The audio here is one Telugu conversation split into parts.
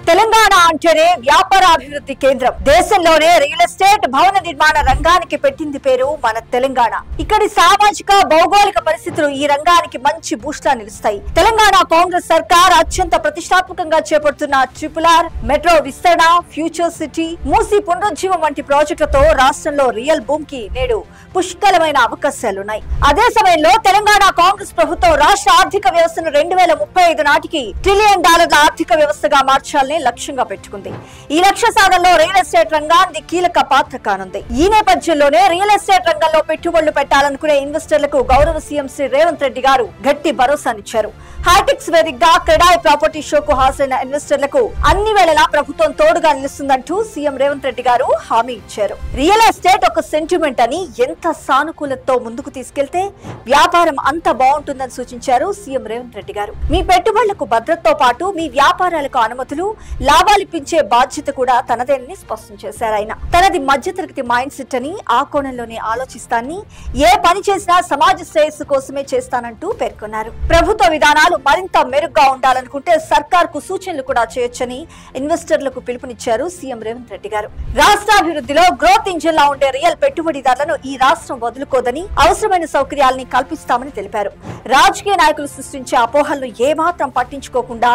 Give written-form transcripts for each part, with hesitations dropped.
తెలంగాణ అంటేనే వ్యాపారాభివృద్ధి కేంద్రం. దేశంలోనే రియల్ ఎస్టేట్ భవన నిర్మాణ రంగానికి పెట్టింది పేరు మన తెలంగాణ. ఇక్కడి సామాజిక భౌగోళిక పరిస్థితులు ఈ రంగానికి మంచి బూస్ట్ లా నిలుస్తాయి. తెలంగాణ కాంగ్రెస్ సర్కార్ అత్యంత ప్రతిష్టాత్మకంగా చేపడుతున్న ట్రిపుల్-ఆర్, మెట్రో విస్తరణ, ఫ్యూచర్ సిటీ, మూసీ పునరుజ్జీవం వంటి ప్రాజెక్టులతో రాష్ట్రంలో రియల్ బూమ్ కి నేడు పుష్కలమైన అవకాశాలున్నాయి. అదే సమయంలో తెలంగాణ కాంగ్రెస్ ప్రభుత్వం రాష్ట్ర ఆర్థిక వ్యవస్థను 2035 నాటికి $1 ట్రిలియన్ ఆర్థిక వ్యవస్థగా మార్చాలని లక్ష్యంగా పెట్టుకుంది. ఈ లక్ష్య సాధనలో రియల్ ఎస్టేట్ రంగానికి కీలక పాత్ర కానుంది. ఈ నేపథ్యంలోనే రియల్ ఎస్టేట్ రంగంలో పెట్టుబడులు పెట్టాలనుకునే ఇన్వెస్టర్లకు గౌరవ సీఎం శ్రీ రేవంత్ రెడ్డి గారు గట్టి భరోసానిచ్చారు. హైటెక్స్ వేదికగా క్రెడాయ్ ప్రాపర్టీ షోకు హాజరైన ఇన్వెస్టర్లకు అన్ని వేళలా ప్రభుత్వం తోడుగా నిలుస్తుందంటూ సీఎం రేవంత్ రెడ్డి గారు హామీ ఇచ్చారు. రియల్ ఎస్టేట్ ఒక సెంటిమెంట్ అని, ఎంత సానుకూలతతో ముందుకు తీసుకెళ్తే వ్యాపారం అంత బాగుంటుందని సూచించారు సీఎం రేవంత్ రెడ్డి గారు. మీ పెట్టుబడులకు భద్రతతో పాటు మీ వ్యాపారాలకు అనుమతులు, లాభాలిప్పించే బాధ్యత కూడా తనదేనని స్పష్టం చేశారు. ఆయన తనది మధ్యతరగతి మైండ్ సెట్ అని, ఆ కోణంలోనే ఆలోచిస్తానని, ఏ పని చేసినా సమాజ శ్రేయస్సు కోసమే చేస్తానంటూ పేర్కొన్నారు. ప్రభుత్వ విధానాలు మరింత మెరుగ్గా ఉండాలనుకుంటే సర్కార్ కు సూచనలు కూడా చేయొచ్చని ఇన్వెస్టర్లకు పిలుపునిచ్చారు సీఎం రేవంత్ రెడ్డి గారు. రాష్ట్రాభివృద్ధిలో గ్రోత్ ఇంజిన్ లా ఉండే రియల్ పెట్టుబడిదారులను ఈ రాష్ట్రం వదులుకోదని, అవసరమైన సౌకర్యాలని కల్పిస్తామని తెలిపారు. రాజకీయ నాయకులు సృష్టించే అపోహలను ఏమాత్రం పట్టించుకోకుండా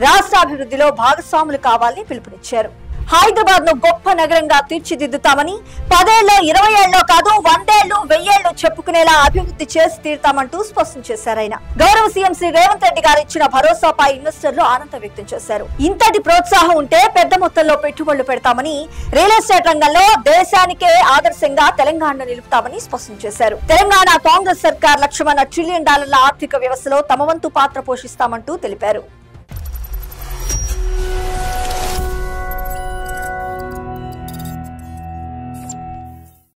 రాష్ట్రాభివృద్ధిలో భాగస్వాములు కావాలని పిలుపునిచ్చారు. హైదరాబాద్ ను గొప్ప నగరంగా తీర్చిదిద్దుతామని, 10 ఏళ్లు 20 ఏళ్లు కాదు 100 ఏళ్లు 1000 ఏళ్లు చెప్పుకునేలా అభివృద్ధి చేసి తీరుతామంటూ స్పష్టం చేశారు. ఆయన గౌరవ సీఎం శ్రీ రేవంత్ రెడ్డి గారు ఇచ్చిన భరోసాపై ఇన్వెస్టర్లు ఆనందం వ్యక్తం చేశారు. ఇంతటి ప్రోత్సాహం ఉంటే పెద్ద మొత్తంలో పెట్టుబడులు పెడతామని, రియల్ ఎస్టేట్ రంగంలో దేశానికే ఆదర్శంగా తెలంగాణను నిలుపుతామని స్పష్టం చేశారు. తెలంగాణ కాంగ్రెస్ సర్కార్ లక్ష్యమైన $1 ట్రిలియన్ ఆర్థిక వ్యవస్థలో తమ వంతు పాత్ర పోషిస్తామంటూ తెలిపారు.